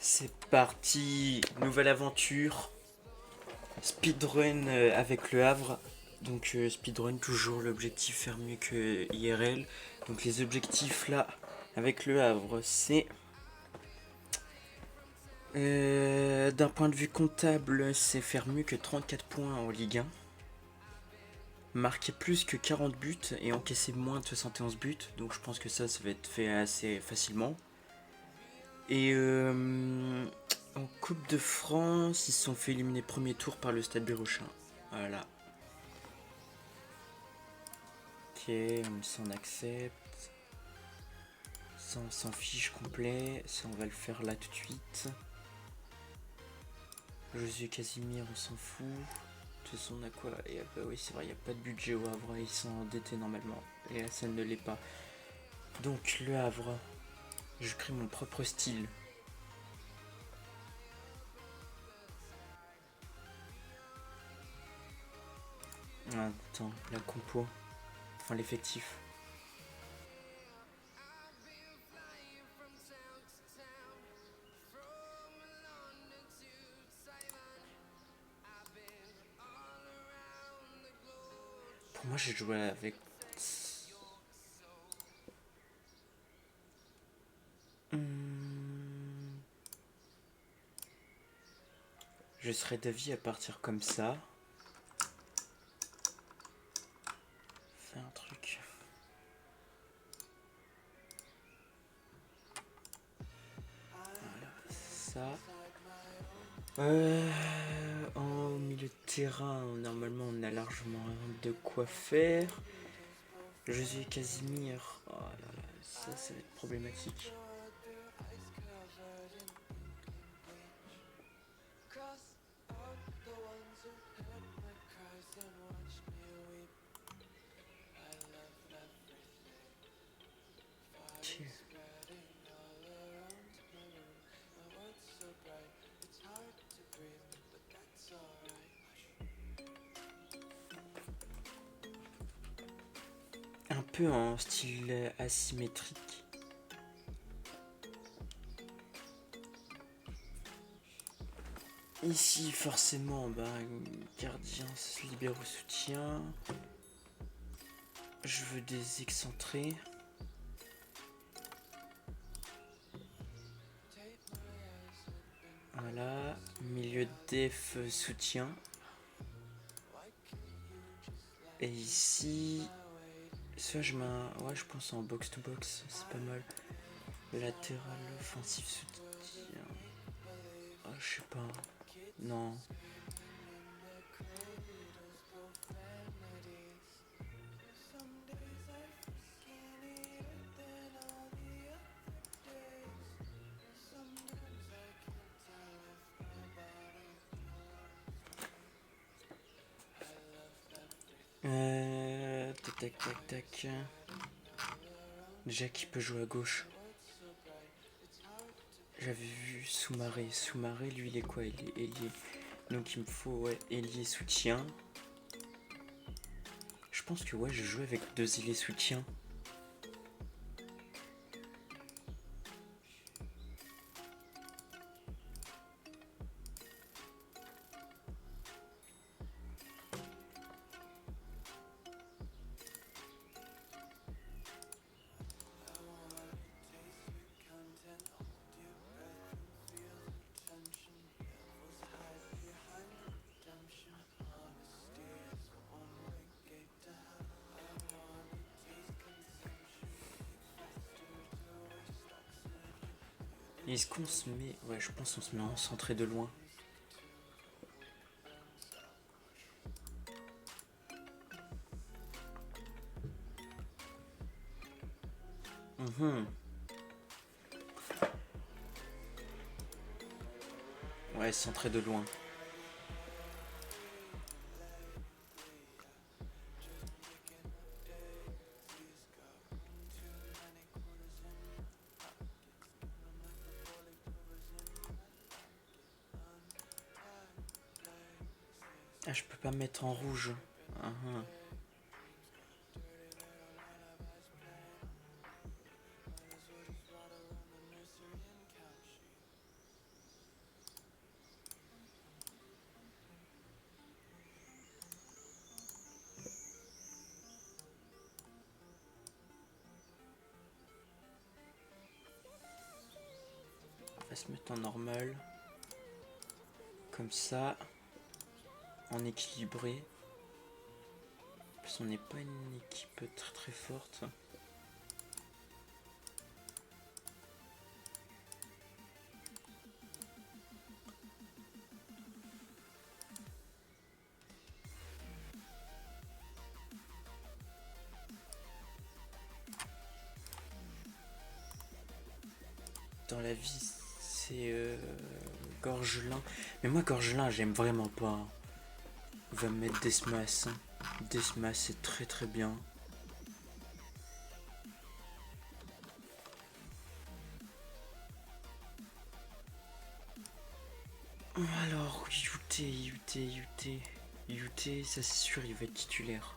C'est parti, nouvelle aventure, speedrun avec le Havre. Donc speedrun, toujours l'objectif faire mieux que IRL. Donc les objectifs là, avec le Havre, c'est... d'un point de vue comptable, c'est faire mieux que 34 points en Ligue 1. Marquer plus que 40 buts et encaisser moins de 71 buts. Donc je pense que ça va être fait assez facilement. Et en Coupe de France, ils se sont fait éliminer premier tour par le Stade Birochain. Voilà. Ok, on s'en accepte. Ça, on s'en fiche complet. Ça, on va le faire là tout de suite. Josué Casimir, on s'en fout. De toute façon, on a quoi? Et bah oui, c'est vrai, il n'y a pas de budget au Havre. Ils sont endettés normalement. Et là, ça ne l'est pas. Donc, le Havre. Je crée mon propre style. Ah, attends, la compo. Enfin, l'effectif. Pour moi, j'ai joué avec... Je serais d'avis à partir comme ça. Faire un truc. Voilà, ça. En milieu de terrain, normalement, on a largement de quoi faire. Josué Casimir, oh là là, ça va être problématique. Ok. Un peu en style asymétrique. Ici, forcément, gardien, libéro, soutien. Je veux des excentrés. Voilà, milieu de def, soutien. Et ici, soit je mets un... Ouais, je pense en box-to-box, c'est pas mal. Latéral, offensif, soutien. Ah, je sais pas. Non. Tac, tac, tac. Déjà, qui peut jouer à gauche? J'avais vu Soumaré. Soumaré, lui, il est quoi? Il est ailier. Donc, il me faut, ouais, ailier soutien. Je pense que, ouais, je joue avec deux ailiers soutien. Est-ce qu'on se met... Ouais, je pense qu'on se met en centré de loin. Ouais, centré de loin. Ah, je peux pas mettre en rouge. Uhum. va se mettre en normal. Comme ça. En équilibré. Parce qu'on n'est pas une équipe très très forte. Dans la vie, c'est Gorgelin. Mais moi, Gorgelin, j'aime vraiment pas. On va mettre Desmas. Desmas, c'est très très bien. Alors, Yute, ça c'est sûr, il va être titulaire.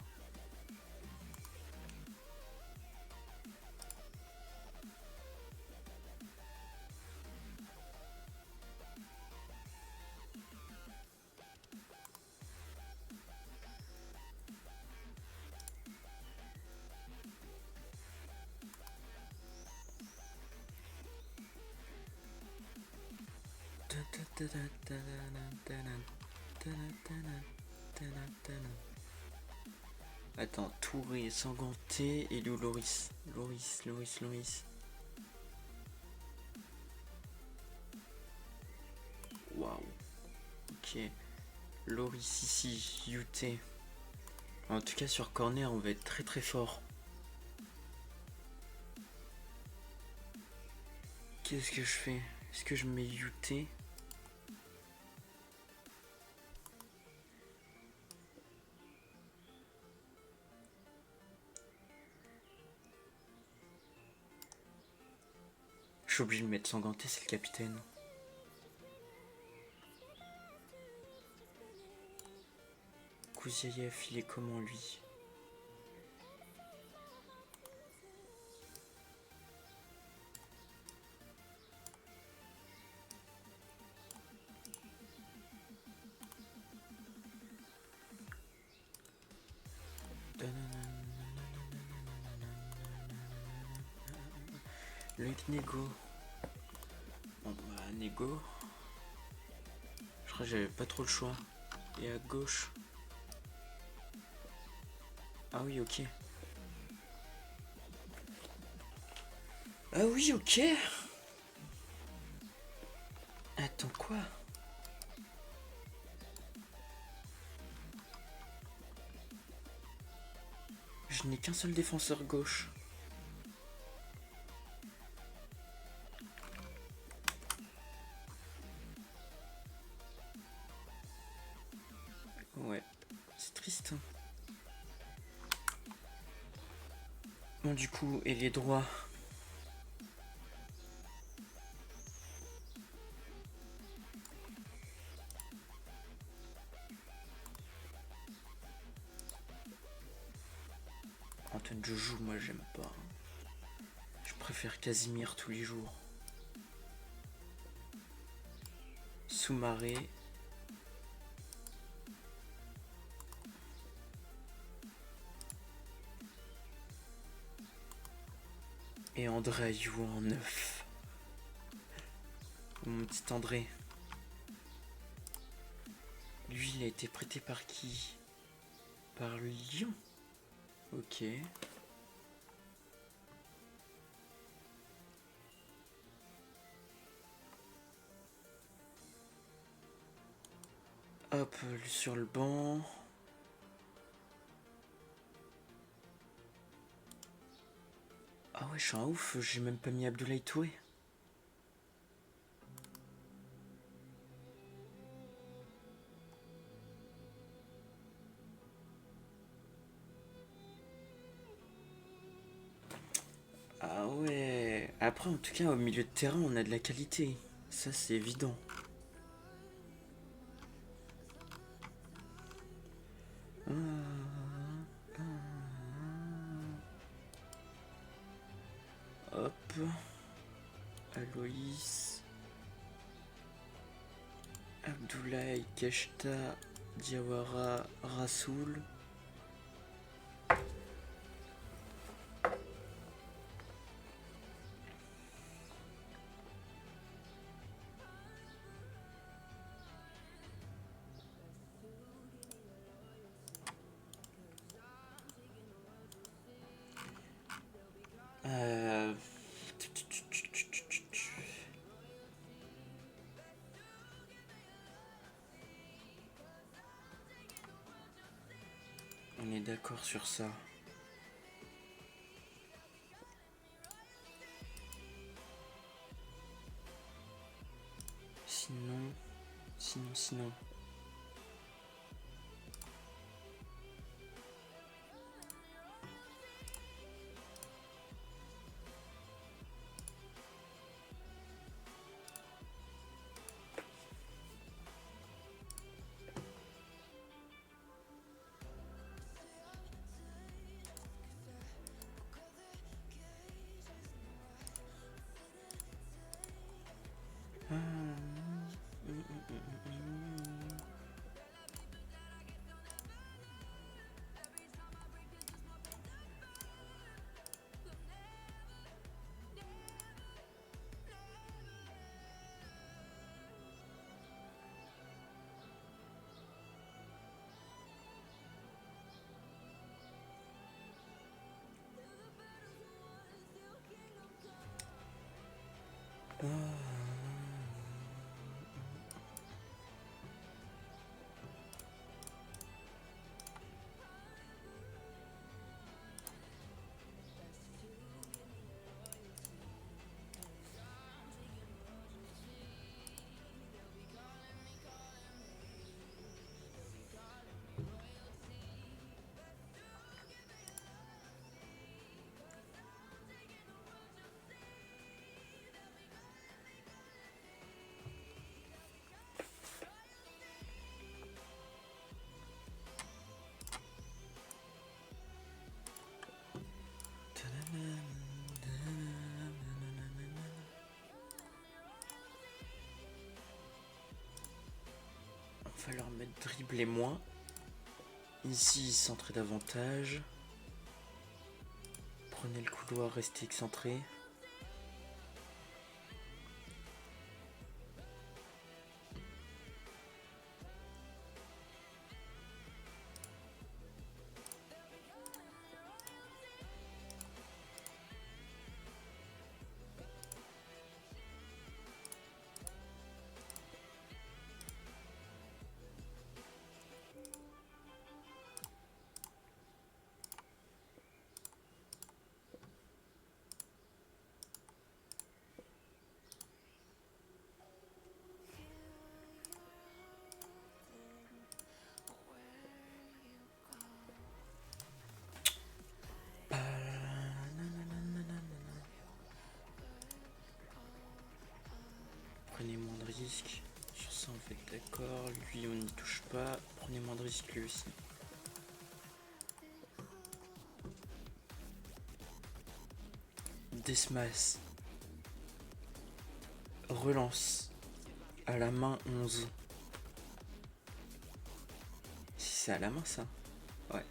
Attends, Touré, Sanganté et Loris. Loris. Waouh. Ok. Loris ici, Yute. En tout cas, sur corner, on va être très très fort. Qu'est-ce que je fais? Est-ce que je mets Yute? Je suis obligé de mettre Sanganté, c'est le capitaine. Kouziaev, il est comment lui? Luc Nego. Bon bah Nego. Je crois que j'avais pas trop le choix. Et à gauche. Ah oui, ok. Ah oui, ok. Attends, quoi? Je n'ai qu'un seul défenseur gauche. Ouais, c'est triste. Bon, du coup, et les droits. Antoine, je joue, moi j'aime pas. Je préfère Casimir tous les jours. Soumaré. Et André Ayou en 9. Mon petit André. Lui, il a été prêté par qui? Par Lyon. Ok. Hop, sur le banc. Ah ouais, je suis un ouf, j'ai même pas mis Abdoulaye Touré. Ah ouais. Après, en tout cas, au milieu de terrain, on a de la qualité. Ça, c'est évident. Hop. Aloïs. Abdoulaye, Keshta, Diawara, Rassoul. On est d'accord sur ça. Sinon. On va leur mettre dribbler moins. Ici, centrer davantage. Prenez le couloir, restez excentré. Prenez moins de risques. Sur ça, on fait d'accord. Lui, on n'y touche pas. Prenez moins de risques, lui aussi. Desmas. Relance. À la main 11. Si c'est à la main, ça. Ouais.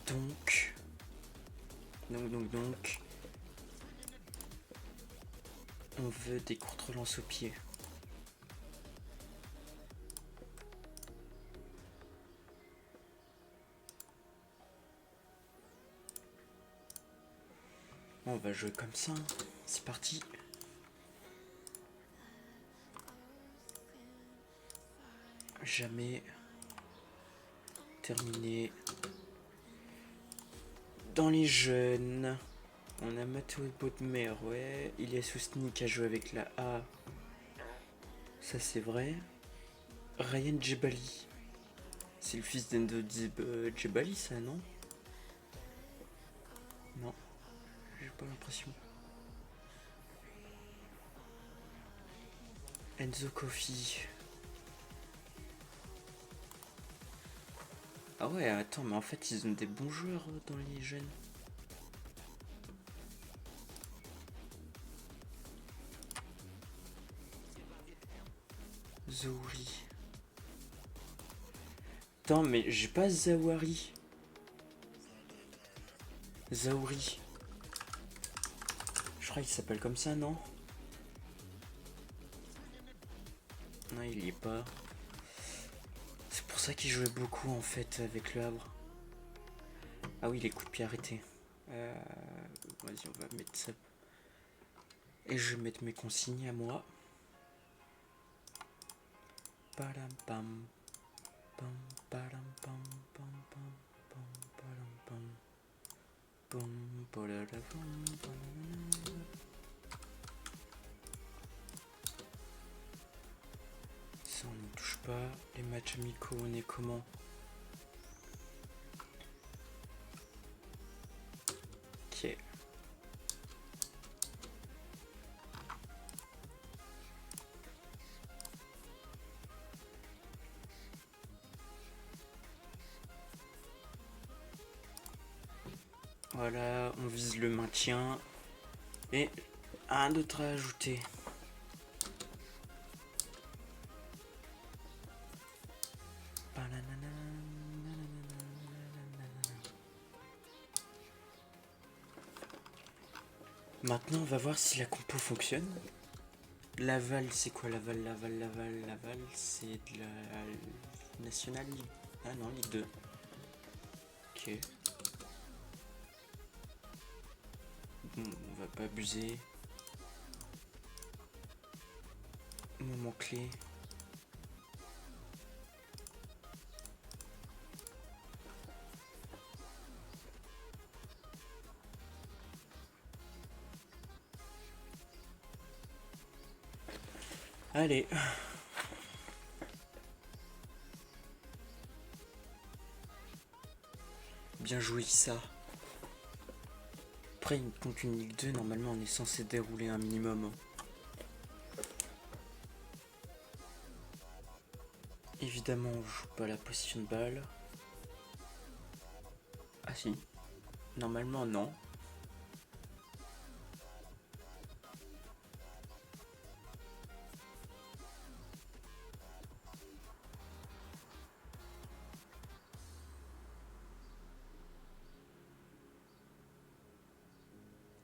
Donc. On veut des courtes relances au pied. Bon, on va jouer comme ça. C'est parti. Jamais terminé. Dans les jeunes, on a Matteo Bodmer, ouais. Il est sous Sneak à jouer avec la A. Ça c'est vrai. Ryan Djebali. C'est le fils d'Endo Djebali, ça, non? Non, j'ai pas l'impression. Enzo Kofi. Ah ouais, attends, mais en fait, ils ont des bons joueurs dans les jeunes. Zouri. Attends, mais j'ai pas Zawari. Zaouri. Je crois qu'il s'appelle comme ça, non? Non, il y est pas. C'est pour ça qu'il jouait beaucoup en fait avec le Havre. Ah oui, les coups de pied arrêtés. Vas-y, on va mettre ça. Et je vais mettre mes consignes à moi. Padam pam. Pam padam pam pam pam pam padam pam. Pum padada pam padada. Ça on n'y touche pas. Les matchs amicaux on est comment? Ok. Voilà, on vise le maintien. Et un autre à ajouter. Maintenant, on va voir si la compo fonctionne. Laval, c'est quoi Laval, c'est de la National League. Ah non, Ligue 2. Ok. Bon, on va pas abuser. Moment clé. Allez. Bien joué ça. Après, contre une Ligue 2, normalement on est censé dérouler un minimum. Évidemment, on joue pas la position de balle. Ah si. Normalement, non.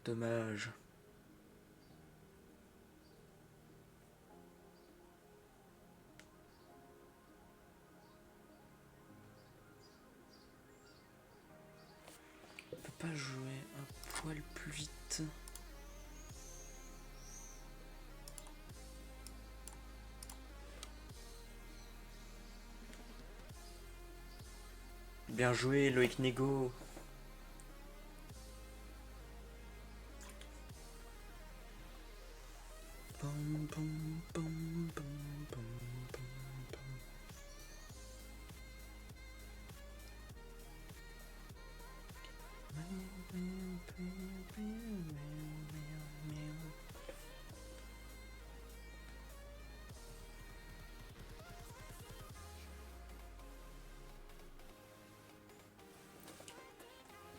Dommage. On peut pas jouer un poil plus vite. Bien joué Loïc Nego. Pom, pom, pom, pom, pom, pom, pom.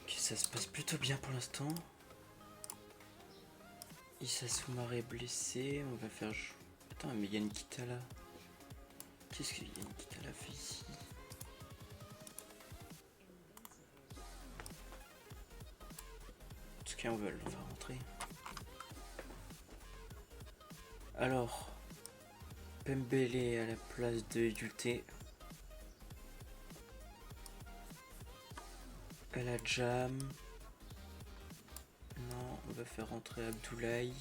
Ok, ça se passe plutôt bien pour l'instant. Issa Soumaré est blessé, on va faire... Attends, mais Yann Kitala... Qu'est-ce que Yann Kitala fait ici? En tout cas, on va rentrer. Alors... Pembele à la place de Yuté. Elle a Jam. Non, on va faire rentrer Abdoulaye.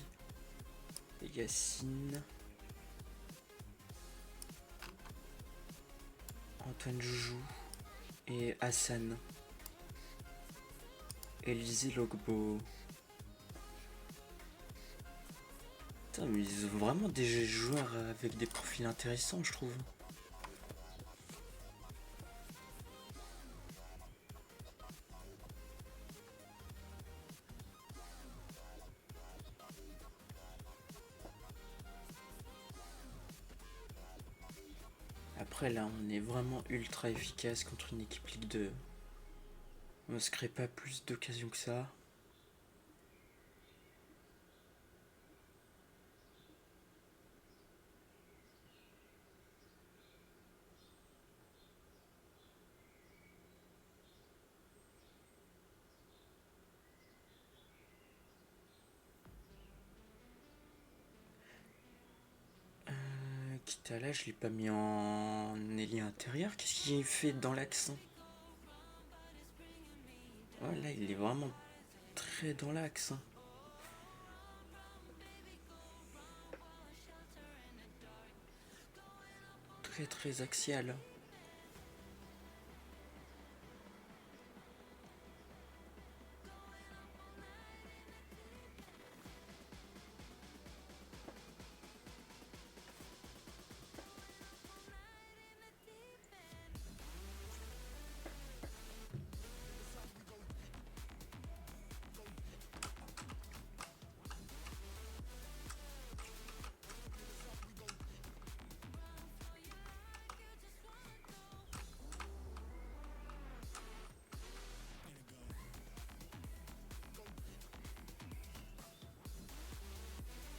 Et Yacine. Antoine Joujou. Et Hassan. Élisée Logbo. Putain, mais ils ont vraiment des joueurs avec des profils intéressants, je trouve. Après là, on est vraiment ultra efficace contre une équipe Ligue 2. On ne se crée pas plus d'occasions que ça. Kitala, je l'ai pas mis en ailier intérieur. Qu'est-ce qu'il fait dans l'axe? Oh là, il est vraiment très dans l'axe. très très axial.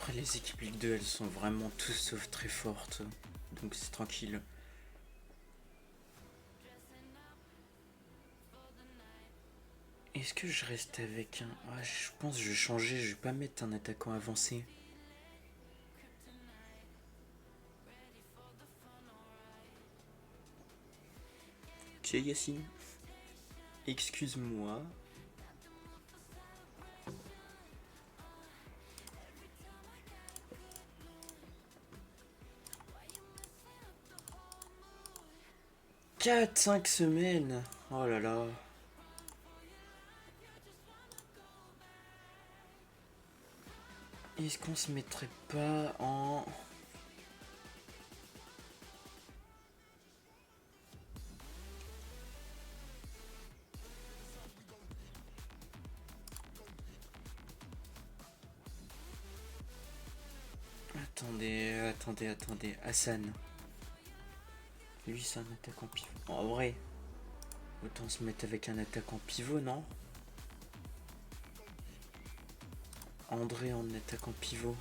Après, les équipes Ligue 2, elles sont vraiment tous sauf très fortes. Donc c'est tranquille. Est-ce que je reste avec un... Ah, je pense que je vais changer, je vais pas mettre un attaquant avancé. Ok Yacine. Excuse-moi. Quatre, 5 semaines. Oh là là. Est-ce qu'on se mettrait pas en... Attendez. Hassan. Lui, c'est un attaquant pivot. En vrai, autant se mettre avec un attaquant pivot, non? André en attaquant pivot.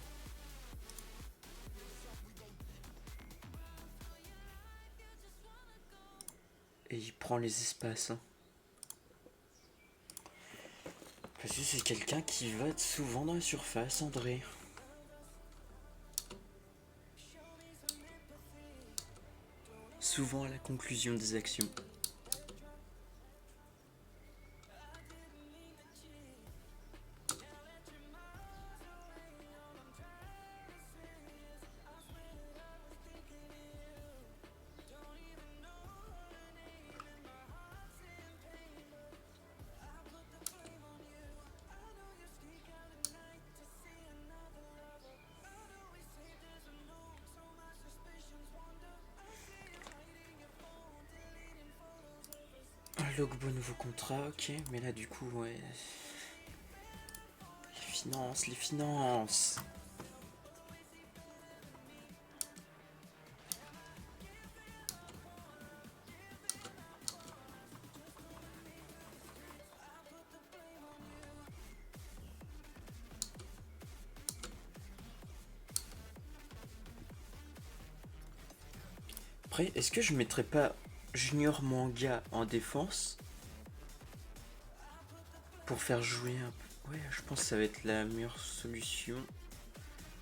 Et il prend les espaces. Hein. Parce que c'est quelqu'un qui va souvent dans la surface, André. Souvent à la conclusion des actions. Logbo nouveau contrat, ok, mais là du coup, ouais. Les finances. Après, est-ce que je mettrais pas Junior Manga en défense pour faire jouer un peu? Ouais, je pense que ça va être la meilleure solution.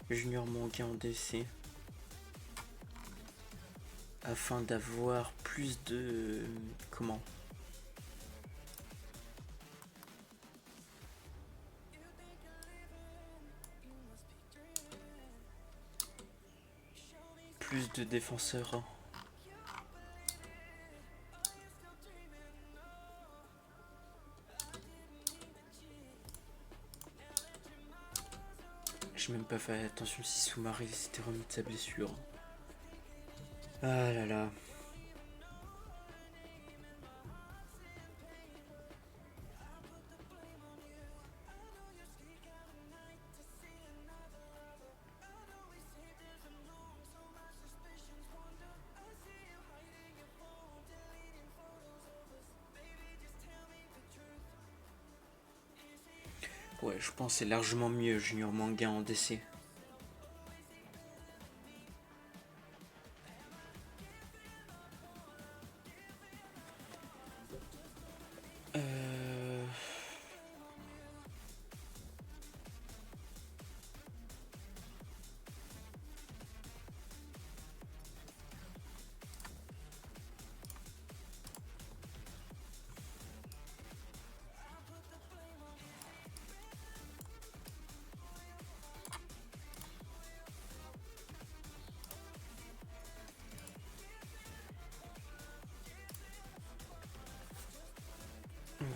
Junior Manga en DC. Afin d'avoir plus de... Comment? Plus de défenseurs. J'ai même pas fait attention si Soumaré s'était remis de sa blessure. Ah là là. Ouais, je pense que c'est largement mieux Junior Manga en DC.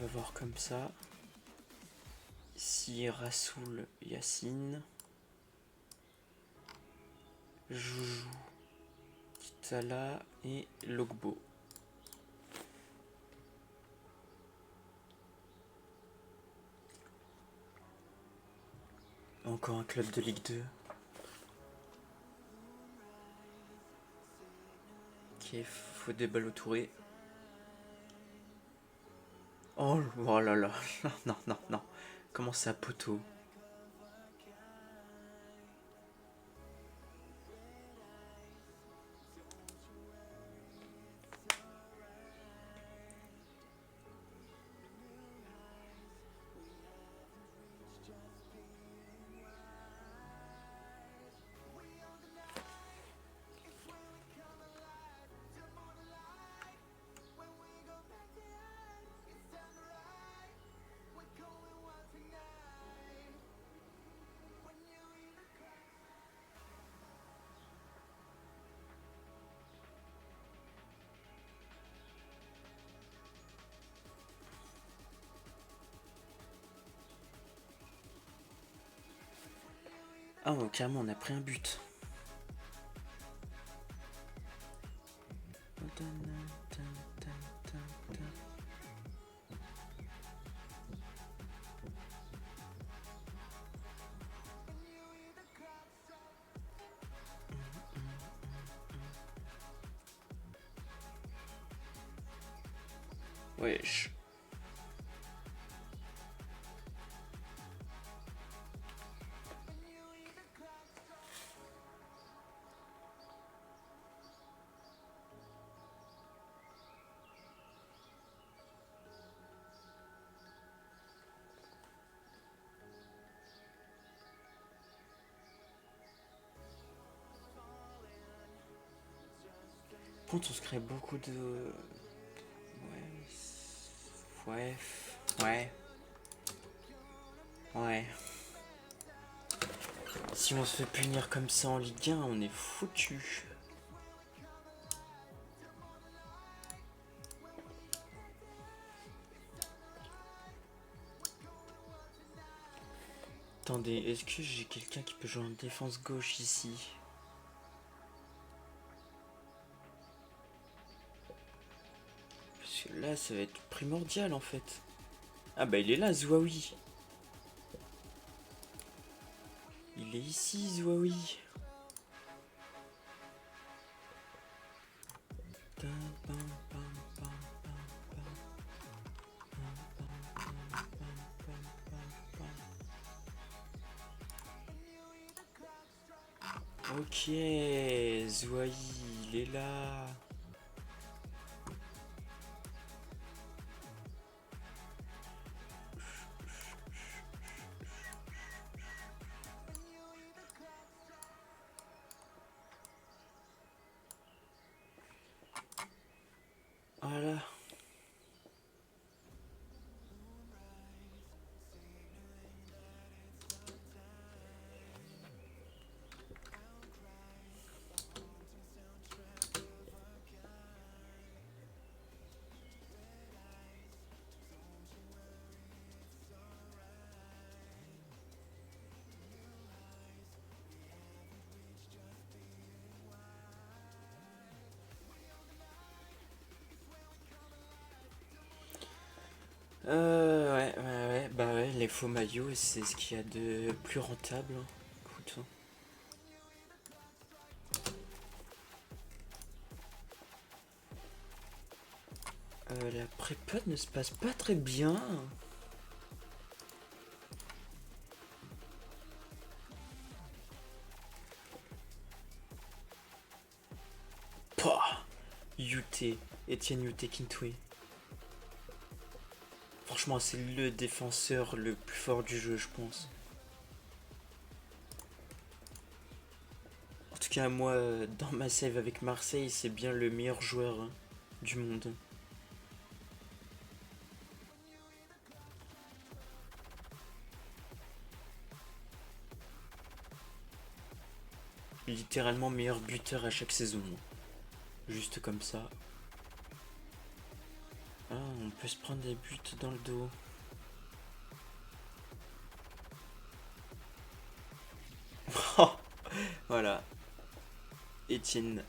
va voir comme ça. Ici, Rassoul, Yacine, Joujou, Kitala et Logbo. Encore un club de Ligue 2. Ok, faut des balles au Touré. Oh, oh là là, non, non, non. Comment ça, poteau? Ah, bon, carrément, on a pris un but. Wesh. Contre, on se crée beaucoup de... Ouais. Ouais. Ouais. Si on se fait punir comme ça en Ligue 1, on est foutu. Attendez, est-ce que j'ai quelqu'un qui peut jouer en défense gauche ici? Parce que là, ça va être primordial en fait. Ah bah il est là, Zouaoui. Il est ici, Zouaoui. Ok, Zouaï, il est là. Voilà. Bah ouais, les faux maillots, c'est ce qu'il y a de plus rentable. Hein. Écoute. La prépa ne se passe pas très bien. Pouah, UT, Etienne UT Kintwe. Franchement, c'est le défenseur le plus fort du jeu, je pense. En tout cas, moi, dans ma save avec Marseille, c'est bien le meilleur joueur hein, du monde. Littéralement meilleur buteur à chaque saison. Juste comme ça. Ah, On peut se prendre des buts dans le dos. Voilà. Etienne.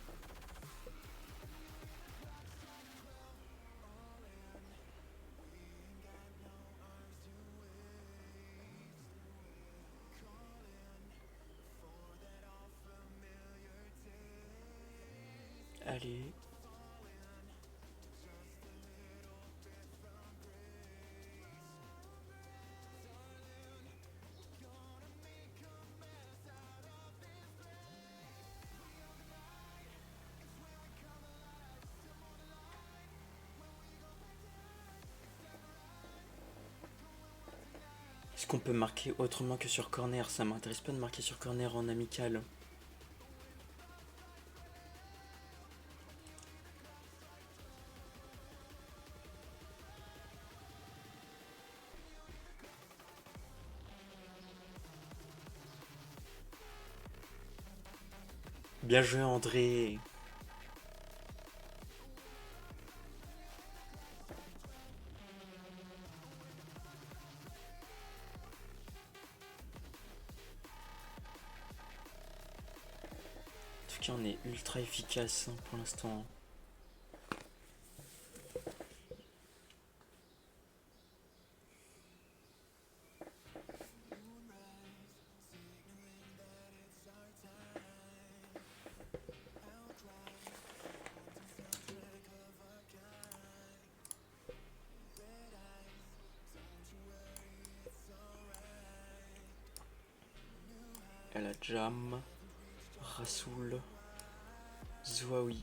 Allez. Est-ce qu'on peut marquer autrement que sur corner? Ça m'intéresse pas de marquer sur corner en amical. Bien joué André. En tout cas on est ultra efficace pour l'instant. El Hadjam, Rassoul, Zouaoui.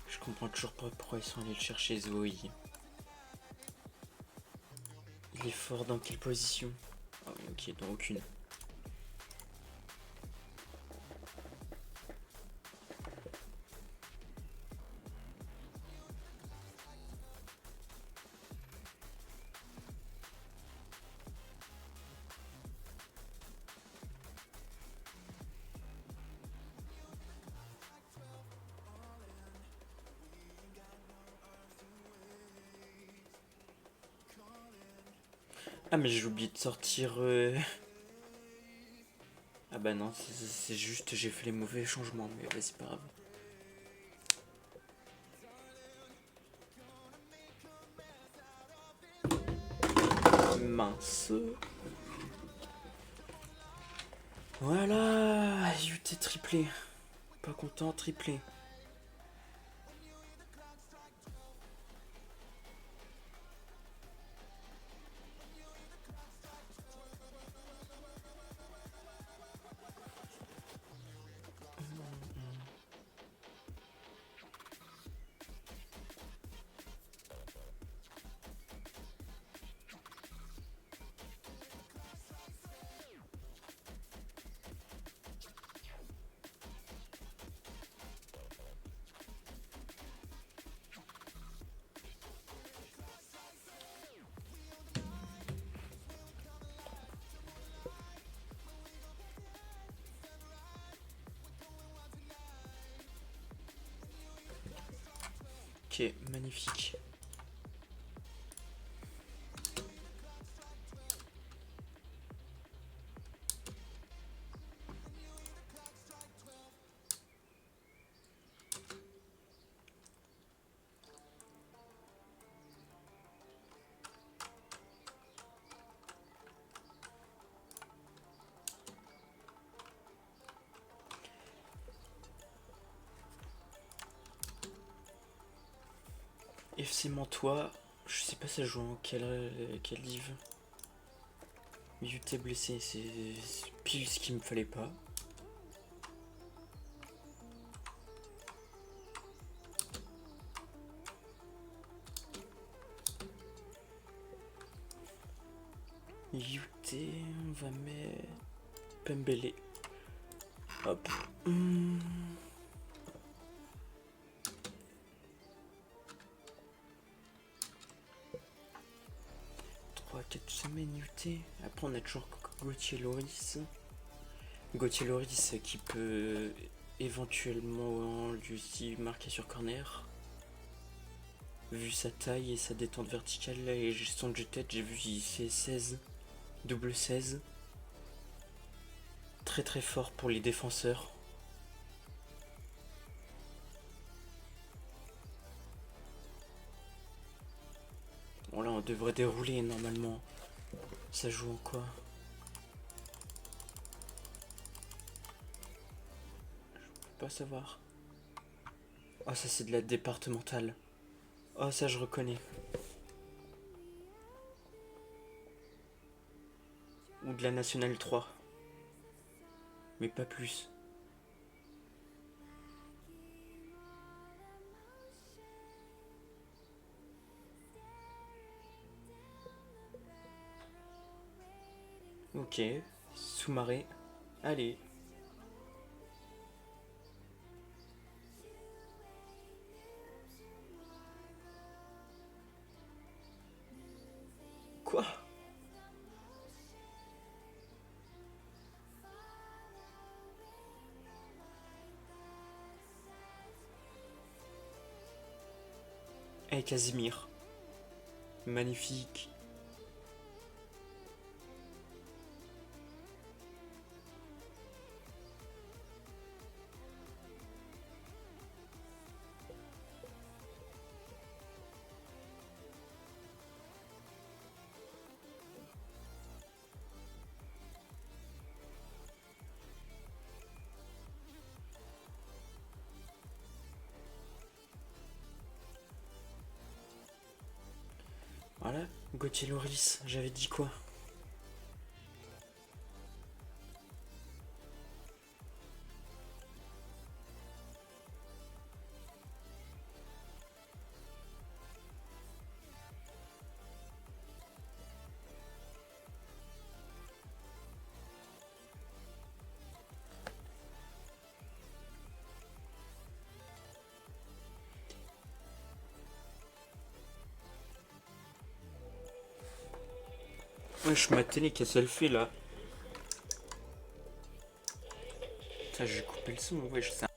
Je comprends toujours pas pourquoi ils sont allés le chercher Zouaoui. Il est fort dans quelle position? Ah oui, ok, dans aucune. Ah mais j'ai oublié de sortir... Ah bah non, c'est juste j'ai fait les mauvais changements, mais bah, c'est pas grave. Mince. Voilà, UT triplé. Pas content, triplé. Ok, magnifique. FC Mantois, je sais pas ça joue en quel div. UT blessé, c'est pile ce qu'il me fallait pas. UT, on va mettre Pembele. Hop. 3-4 semaines UT. Après on a toujours Gauthier Loris. Gauthier Loris qui peut éventuellement lui aussi marquer sur corner. Vu sa taille et sa détente verticale et son jeu de tête, j'ai vu qu'il fait 16, double 16. Très très fort pour les défenseurs. Bon là on devrait dérouler normalement. Ça joue en quoi? Je peux pas savoir. Oh ça c'est de la départementale. Oh ça je reconnais. Ou de la nationale 3. Mais pas plus. Ok. Sous-marée. Allez. Quoi? Eh Casimir. Magnifique. Voilà. Gauthier Loris, j'avais dit quoi? Wesh, ma télé, qu'est-ce qu'elle fait là? Putain, j'ai coupé le son, wesh, ça.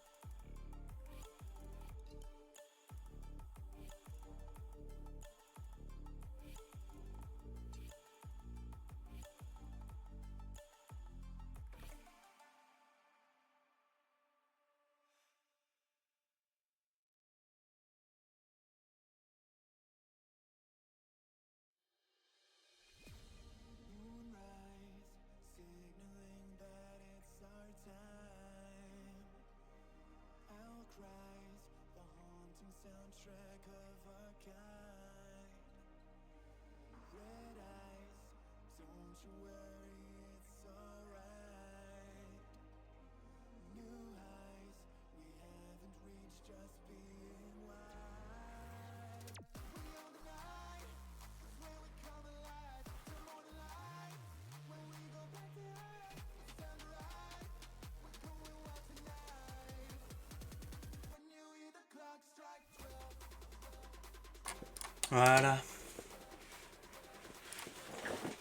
Voilà.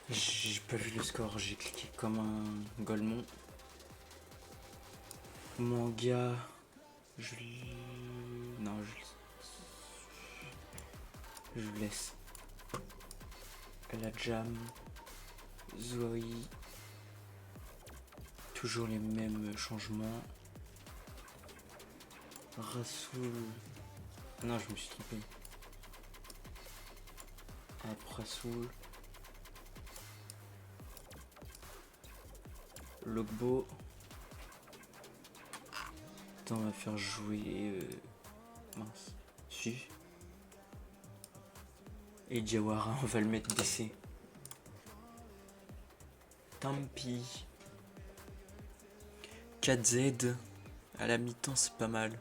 J'ai pas vu le score, j'ai cliqué comme un golemon. Mon gars, je... Non, je laisse. La Jam, Zoé, toujours les mêmes changements. Rassoul... Non, je me suis trompé. Rassoul. Logbo. Attends, on va faire jouer... Mince. Si. Et Diawara, on va le mettre DC. Tant pis. 4Z. À la mi-temps, c'est pas mal.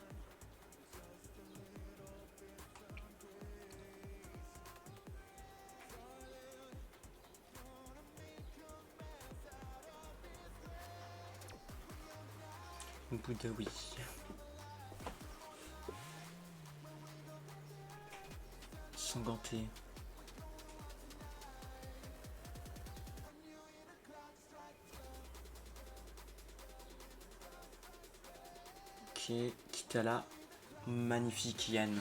Boudaoui. Sanganté. Ok. Kitala. Magnifique Yann.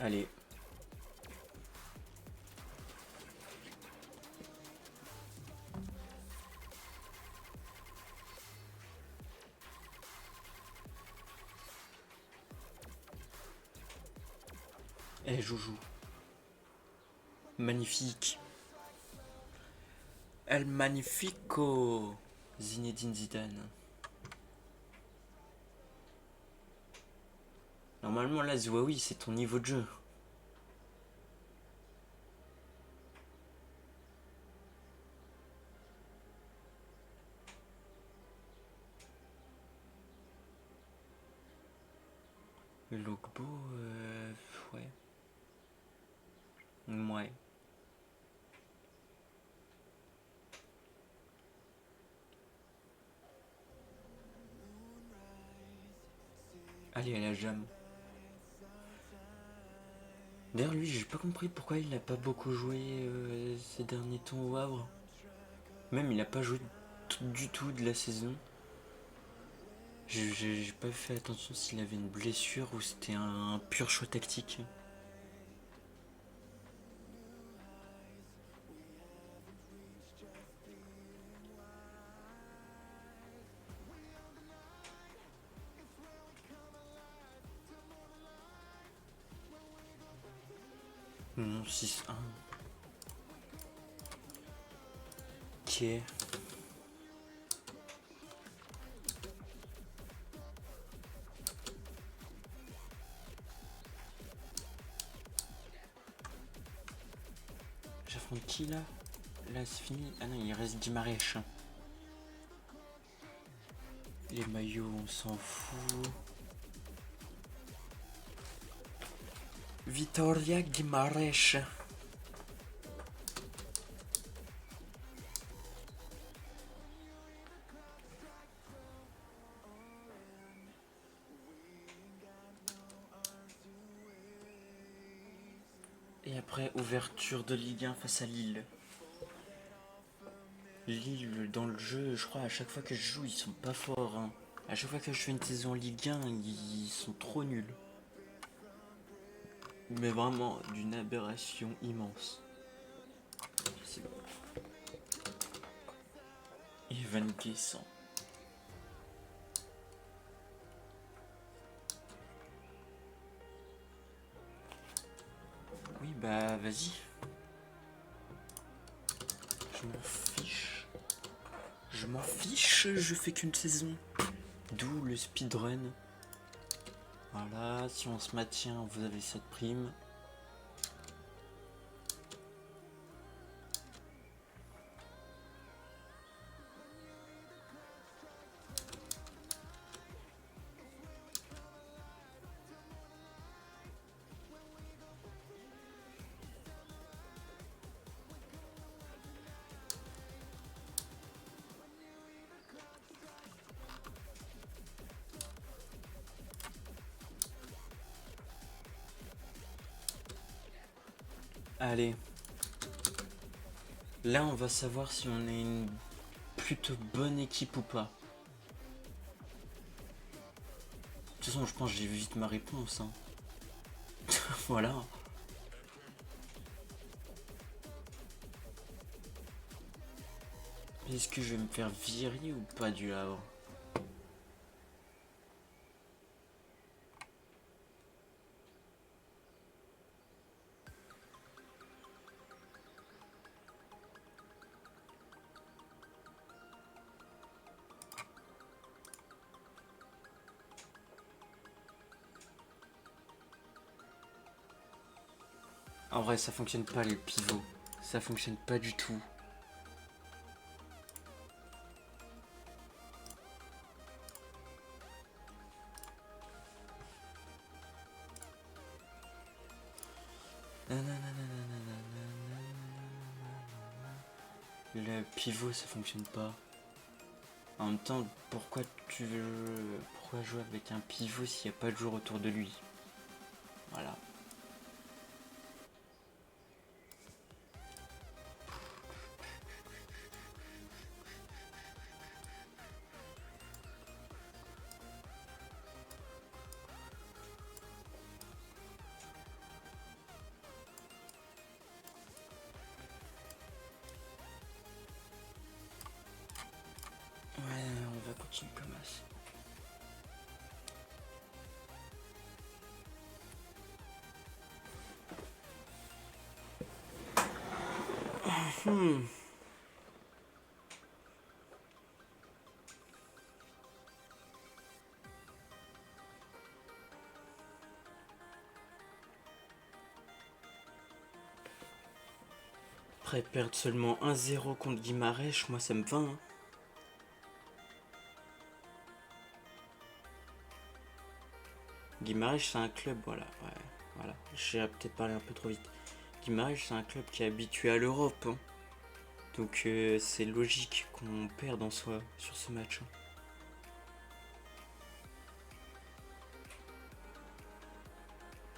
Allez. Eh Joujou. Magnifique. El Magnifico. Zinedine Zidane. Normalement là, Zouaoui, c'est ton niveau de jeu. Le Logbo, ouais. Ouais. Allez, à la jam. D'ailleurs, lui, j'ai pas compris pourquoi il n'a pas beaucoup joué ces derniers temps au Havre. Même, il a pas joué du tout de la saison. J'ai pas fait attention s'il avait une blessure ou c'était un pur choix tactique. Non, 6-1. Ok. J'affronte qui là? Là c'est fini. Ah non, il reste Guimarães. Les maillots, on s'en fout. Vitória Guimarães. Et après, ouverture de Ligue 1 face à Lille. Lille, dans le jeu, je crois, à chaque fois que je joue, ils sont pas forts. Hein. À chaque fois que je fais une saison Ligue 1, ils sont trop nuls. Mais vraiment, d'une aberration immense. C'est bon. Evan Guessant. Oui, bah vas-y. Je m'en fiche. Je m'en fiche, je fais qu'une saison. D'où le speedrun. Voilà, si on se maintient, vous avez cette prime. Allez. Là, on va savoir si on est une plutôt bonne équipe ou pas. De toute façon, je pense que j'ai vite ma réponse. Hein. Voilà. Est-ce que je vais me faire virer ou pas du Havre? En vrai, ça fonctionne pas les pivots. Ça fonctionne pas du tout. Le pivot, ça fonctionne pas. En même temps, pourquoi jouer avec un pivot s'il n'y a pas de joueur autour de lui? Voilà. Ouais, on va continuer comme ça. Après, perdre seulement 1-0 contre Guimarães, moi ça me va. Hein. Guimarães, c'est un club, voilà. Ouais, voilà. J'ai peut-être parlé un peu trop vite. Guimarães, c'est un club qui est habitué à l'Europe. Hein. Donc c'est logique qu'on perde en soi sur ce match. Hein.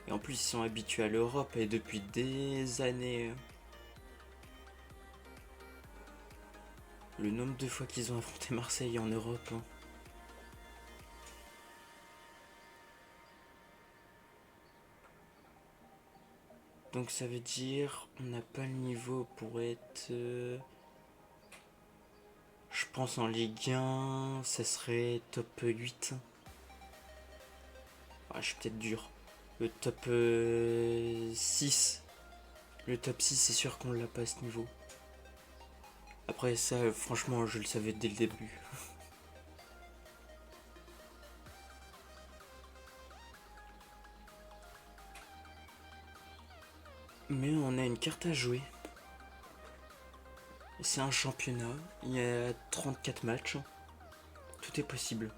Et en plus, ils sont habitués à l'Europe et depuis des années. Le nombre de fois qu'ils ont affronté Marseille en Europe. Hein. Donc ça veut dire on n'a pas le niveau pour être... je pense en Ligue 1, ça serait top 8. Ah, je suis peut-être dur. Le top 6. Le top 6, c'est sûr qu'on l'a pas à ce niveau. Après ça, franchement, je le savais dès le début. Mais on a une carte à jouer. C'est un championnat. Il y a 34 matchs. Tout est possible.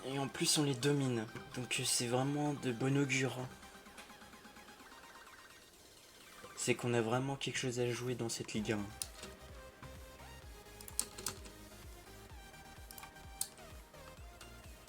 Et en plus, on les domine. Donc c'est vraiment de bon augure. C'est qu'on a vraiment quelque chose à jouer dans cette Ligue 1.